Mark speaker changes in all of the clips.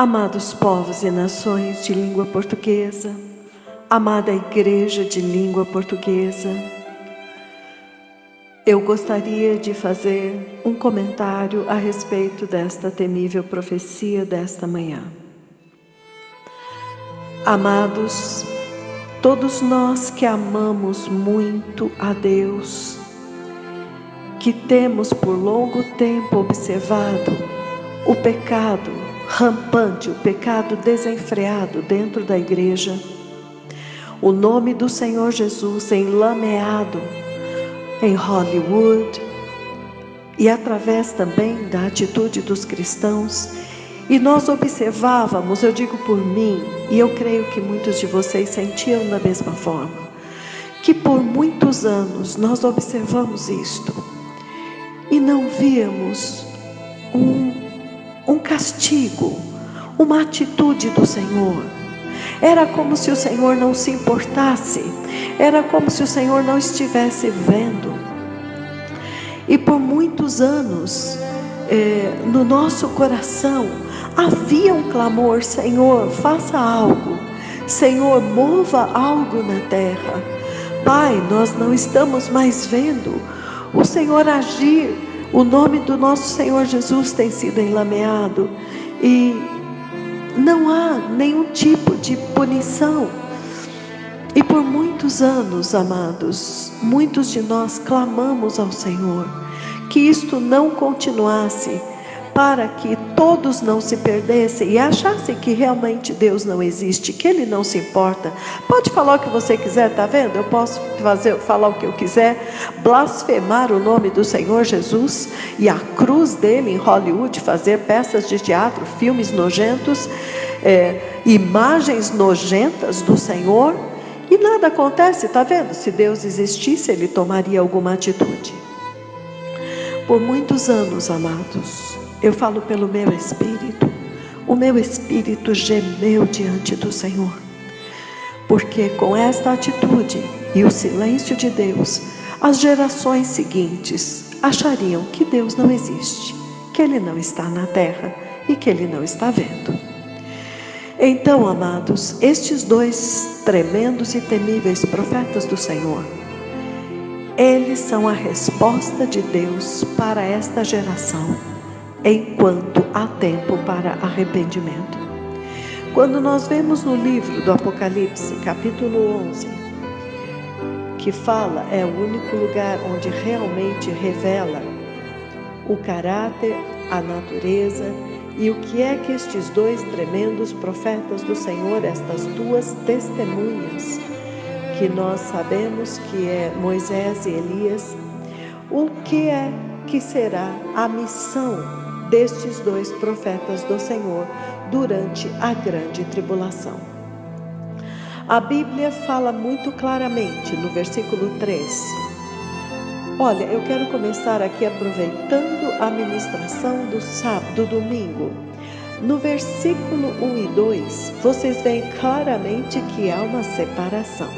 Speaker 1: Amados povos e nações de língua portuguesa, amada igreja de língua portuguesa, eu gostaria de fazer um comentário a respeito desta temível profecia desta manhã. Amados, todos nós que amamos muito a Deus, que temos por longo tempo observado o pecado rampante, o pecado desenfreado dentro da igreja, o nome do Senhor Jesus enlameado em Hollywood e através também da atitude dos cristãos, e nós observávamos, eu digo por mim, e eu creio que muitos de vocês sentiam da mesma forma, que por muitos anos nós observamos isto e não víamos um castigo, uma atitude do Senhor. Era como se o Senhor não se importasse, era como se o Senhor não estivesse vendo. E por muitos anos, no nosso coração, havia um clamor: Senhor, faça algo, Senhor, mova algo na terra. Pai, nós não estamos mais vendo o Senhor agir, o nome do nosso Senhor Jesus tem sido enlameado e não há nenhum tipo de punição. E por muitos anos, amados, muitos de nós clamamos ao Senhor que isto não continuasse, para que todos não se perdessem e achassem que realmente Deus não existe, que Ele não se importa. Pode falar o que você quiser, tá vendo? Eu posso falar o que eu quiser, blasfemar o nome do Senhor Jesus e a cruz dele em Hollywood, fazer peças de teatro, filmes nojentos, imagens nojentas do Senhor, e nada acontece, tá vendo? Se Deus existisse, Ele tomaria alguma atitude. Por muitos anos, amados, eu falo pelo meu espírito, o meu espírito gemeu diante do Senhor, porque com esta atitude e o silêncio de Deus, as gerações seguintes achariam que Deus não existe, que Ele não está na terra e que Ele não está vendo. Então, amados, estes dois tremendos e temíveis profetas do Senhor, eles são a resposta de Deus para esta geração, enquanto há tempo para arrependimento. Quando nós vemos no livro do Apocalipse, capítulo 11, que fala, é o único lugar onde realmente revela o caráter, a natureza e o que é que estes dois tremendos profetas do Senhor, estas duas testemunhas, que nós sabemos que é Moisés e Elias, o que é que será a missão destes dois profetas do Senhor durante a grande tribulação. A Bíblia fala muito claramente no versículo 3. Olha, eu quero começar aqui aproveitando a ministração do sábado, do domingo. No versículo 1 e 2, vocês veem claramente que há uma separação.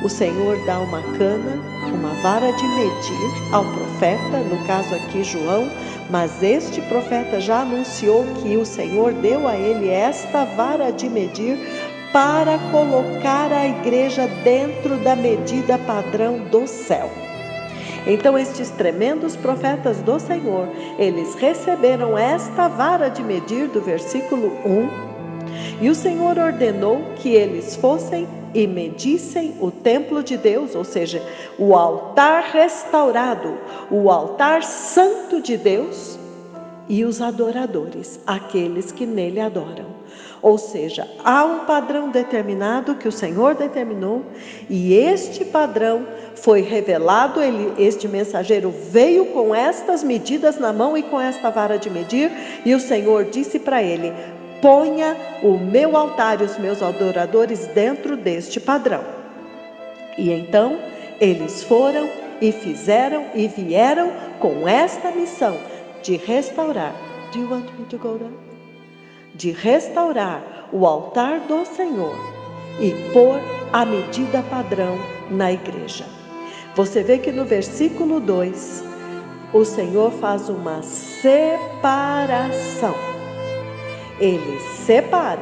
Speaker 1: O Senhor dá uma cana, uma vara de medir ao profeta, no caso aqui João, mas este profeta já anunciou que o Senhor deu a ele esta vara de medir para colocar a igreja dentro da medida padrão do céu. Então estes tremendos profetas do Senhor, eles receberam esta vara de medir do versículo 1, e o Senhor ordenou que eles fossem e medissem o templo de Deus, ou seja, o altar restaurado, o altar santo de Deus, e os adoradores, aqueles que nele adoram. Ou seja, há um padrão determinado que o Senhor determinou, e este padrão foi revelado, este mensageiro veio com estas medidas na mão e com esta vara de medir, e o Senhor disse para ele: ponha o meu altar e os meus adoradores dentro deste padrão. E então eles foram e fizeram e vieram com esta missão de restaurar. Do you want me to go down? De restaurar o altar do Senhor e pôr a medida padrão na igreja. Você vê que no versículo 2, o Senhor faz uma separação. ele separa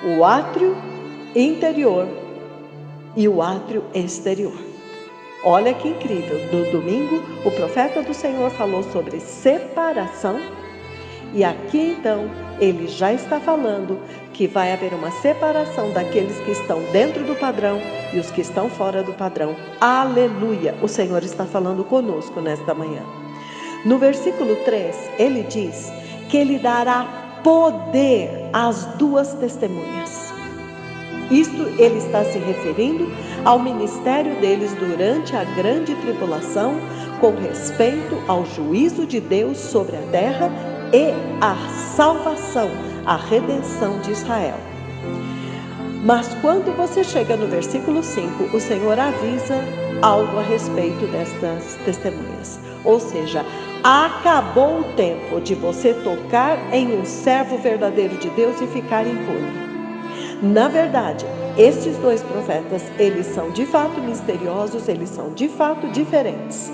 Speaker 1: o átrio interior e o átrio exterior. Olha que incrível, no domingo o profeta do Senhor falou sobre separação, e aqui então ele já está falando que vai haver uma separação daqueles que estão dentro do padrão e os que estão fora do padrão. Aleluia! O Senhor está falando conosco nesta manhã. No versículo 3, ele diz que ele dará poder às duas testemunhas. Isto ele está se referindo ao ministério deles durante a grande tribulação, com respeito ao juízo de Deus sobre a terra e a salvação, a redenção de Israel. Mas quando você chega no versículo 5, o Senhor avisa algo a respeito destas testemunhas. Ou seja, acabou o tempo de você tocar em um servo verdadeiro de Deus e ficar impune. Na verdade, estes dois profetas, eles são de fato misteriosos, eles são de fato diferentes.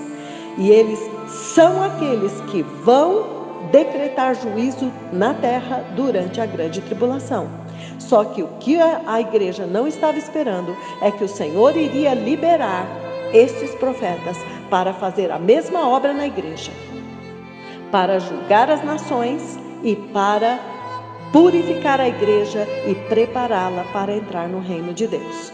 Speaker 1: E eles são aqueles que vão decretar juízo na terra durante a grande tribulação. Só que o que a igreja não estava esperando é que o Senhor iria liberar estes profetas para fazer a mesma obra na igreja, para julgar as nações e para purificar a igreja e prepará-la para entrar no reino de Deus.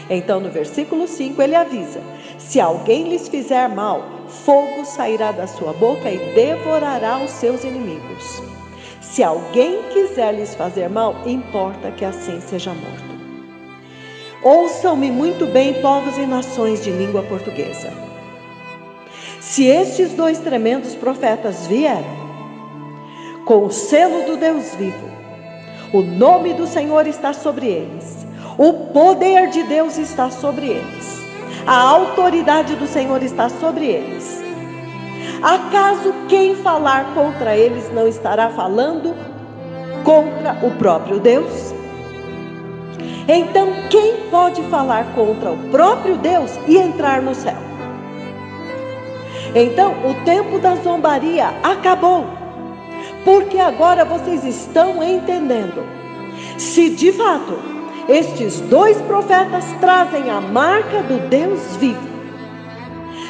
Speaker 1: Então no versículo 5 ele avisa: se alguém lhes fizer mal, fogo sairá da sua boca e devorará os seus inimigos. Se alguém quiser lhes fazer mal, importa que assim seja morto. Ouçam-me muito bem, povos e nações de língua portuguesa. Se estes dois tremendos profetas vieram com o selo do Deus vivo, o nome do Senhor está sobre eles, o poder de Deus está sobre eles, a autoridade do Senhor está sobre eles. Acaso quem falar contra eles não estará falando contra o próprio Deus? Então quem pode falar contra o próprio Deus e entrar no céu? Então o tempo da zombaria acabou, porque agora vocês estão entendendo. Se de fato estes dois profetas trazem a marca do Deus vivo,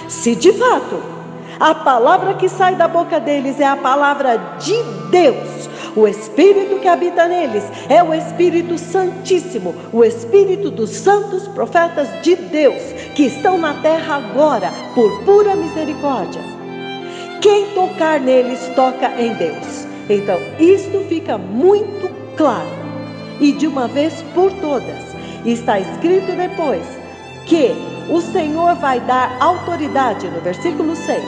Speaker 1: se de fato a palavra que sai da boca deles é a palavra de Deus, o Espírito que habita neles é o Espírito Santíssimo, o Espírito dos santos profetas de Deus, que estão na terra agora, por pura misericórdia. Quem tocar neles, toca em Deus. Então, isto fica muito claro, e de uma vez por todas, está escrito depois, que o Senhor vai dar autoridade, no versículo 6,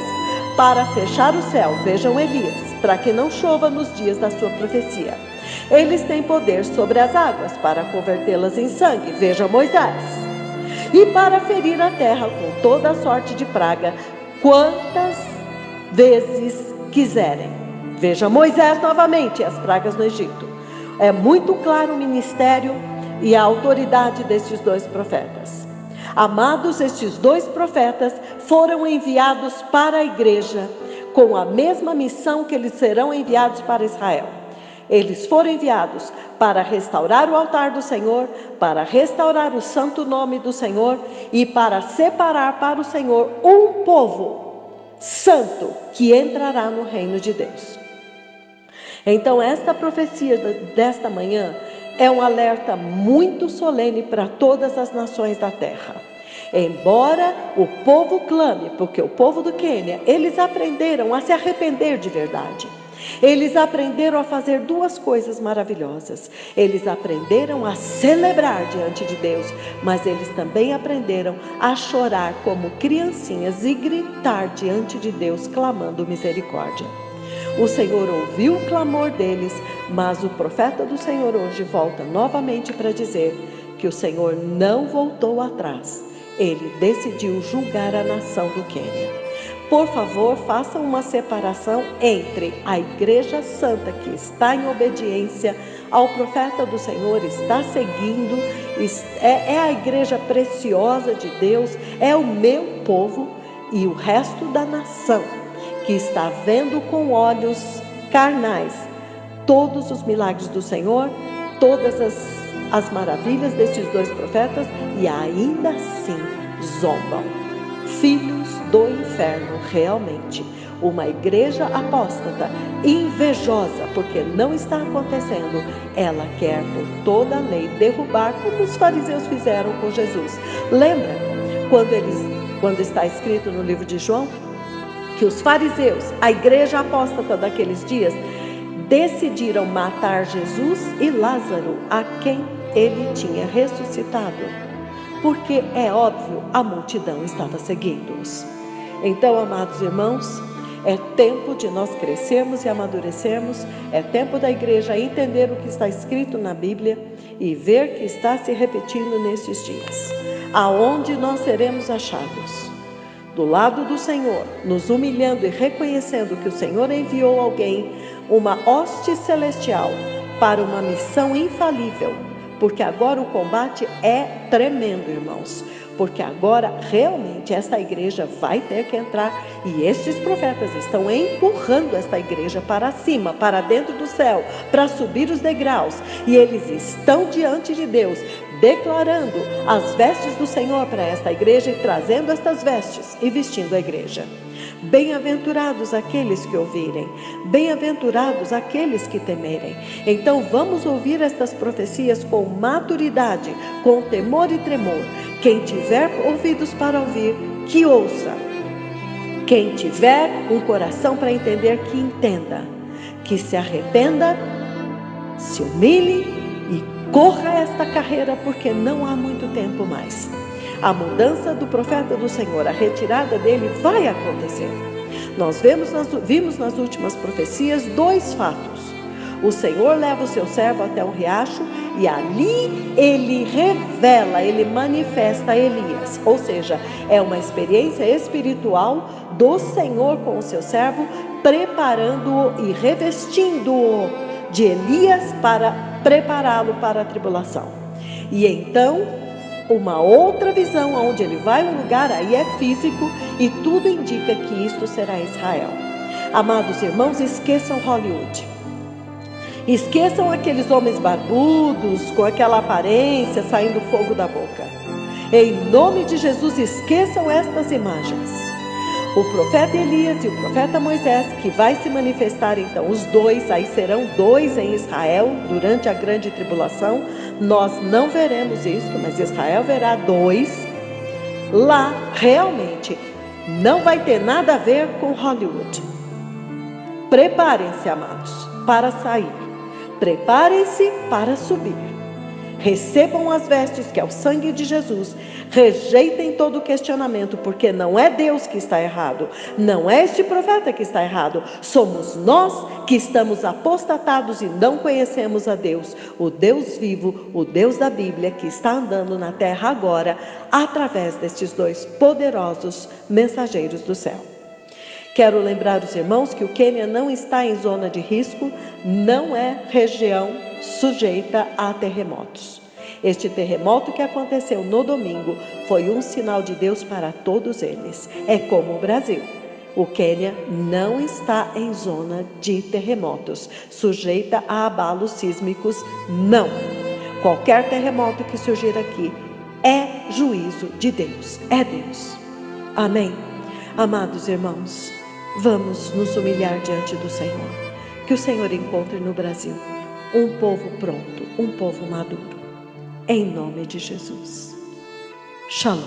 Speaker 1: para fechar o céu. Vejam Elias, para que não chova nos dias da sua profecia. Eles têm poder sobre as águas, para convertê-las em sangue. Veja Moisés. E para ferir a terra com toda a sorte de praga, quantas vezes quiserem. Veja Moisés novamente, as pragas no Egito. É muito claro o ministério e a autoridade destes dois profetas. Amados, estes dois profetas foram enviados para a igreja com a mesma missão que eles serão enviados para Israel. Eles foram enviados para restaurar o altar do Senhor, para restaurar o santo nome do Senhor e para separar para o Senhor um povo santo que entrará no reino de Deus. Então esta profecia desta manhã é um alerta muito solene para todas as nações da terra. Embora o povo clame, porque o povo do Quênia, eles aprenderam a se arrepender de verdade. Eles aprenderam a fazer duas coisas maravilhosas. Eles aprenderam a celebrar diante de Deus, mas eles também aprenderam a chorar como criancinhas e gritar diante de Deus, clamando misericórdia. O Senhor ouviu o clamor deles, mas o profeta do Senhor hoje volta novamente para dizer que o Senhor não voltou atrás. Ele decidiu julgar a nação do Quênia. Por favor, façam uma separação entre a igreja santa que está em obediência ao profeta do Senhor, está seguindo, é a igreja preciosa de Deus, é o meu povo, e o resto da nação que está vendo com olhos carnais todos os milagres do Senhor, todas as maravilhas destes dois profetas, e ainda assim zombam. Filhos do inferno, realmente. Uma igreja apóstata, invejosa, porque não está acontecendo. Ela quer por toda a lei derrubar, como os fariseus fizeram com Jesus. Lembra quando está escrito no livro de João, que os fariseus, a igreja apóstata daqueles dias, decidiram matar Jesus e Lázaro, a quem ele tinha ressuscitado, porque é óbvio, a multidão estava seguindo-os. Então, amados irmãos, é tempo de nós crescermos e amadurecermos, é tempo da igreja entender o que está escrito na Bíblia e ver que está se repetindo nesses dias. Aonde nós seremos achados? Do lado do Senhor, nos humilhando e reconhecendo que o Senhor enviou alguém, uma hoste celestial, para uma missão infalível, porque agora o combate é tremendo, irmãos, porque agora realmente esta igreja vai ter que entrar, e estes profetas estão empurrando esta igreja para cima, para dentro do céu, para subir os degraus, e eles estão diante de Deus, declarando as vestes do Senhor para esta igreja e trazendo estas vestes e vestindo a igreja. Bem-aventurados aqueles que ouvirem, bem-aventurados aqueles que temerem. Então vamos ouvir estas profecias com maturidade, com temor e tremor. Quem tiver ouvidos para ouvir, que ouça. Quem tiver um coração para entender, que entenda. Que se arrependa, se humilhe e corra esta carreira, porque não há muito tempo mais. A mudança do profeta do Senhor, a retirada dele vai acontecer. Nós vimos nas últimas profecias dois fatos. O Senhor leva o seu servo até um riacho e ali ele revela, ele manifesta Elias. Ou seja, é uma experiência espiritual do Senhor com o seu servo, preparando-o e revestindo-o de Elias para prepará-lo para a tribulação. E então, uma outra visão, onde ele vai a um lugar, aí é físico, e tudo indica que isto será Israel. Amados irmãos, esqueçam Hollywood. Esqueçam aqueles homens barbudos, com aquela aparência, saindo fogo da boca. Em nome de Jesus, esqueçam estas imagens. O profeta Elias e o profeta Moisés, que vai se manifestar então, os dois, aí serão dois em Israel, durante a grande tribulação. Nós não veremos isso, mas Israel verá dois. Lá, realmente, não vai ter nada a ver com Hollywood. Preparem-se, amados, para sair. Preparem-se para subir. Recebam as vestes, que é o sangue de Jesus. Rejeitem todo questionamento, porque não é Deus que está errado, não é este profeta que está errado, somos nós que estamos apostatados e não conhecemos a Deus, o Deus vivo, o Deus da Bíblia, que está andando na terra agora, através destes dois poderosos mensageiros do céu. Quero lembrar os irmãos que o Quênia não está em zona de risco, não é região sujeita a terremotos. Este terremoto que aconteceu no domingo foi um sinal de Deus para todos eles. É como o Brasil. O Quênia não está em zona de terremotos, sujeita a abalos sísmicos, não. Qualquer terremoto que surgir aqui é juízo de Deus, é Deus. Amém? Amados irmãos, vamos nos humilhar diante do Senhor. Que o Senhor encontre no Brasil um povo pronto, um povo maduro. Em nome de Jesus. Shalom.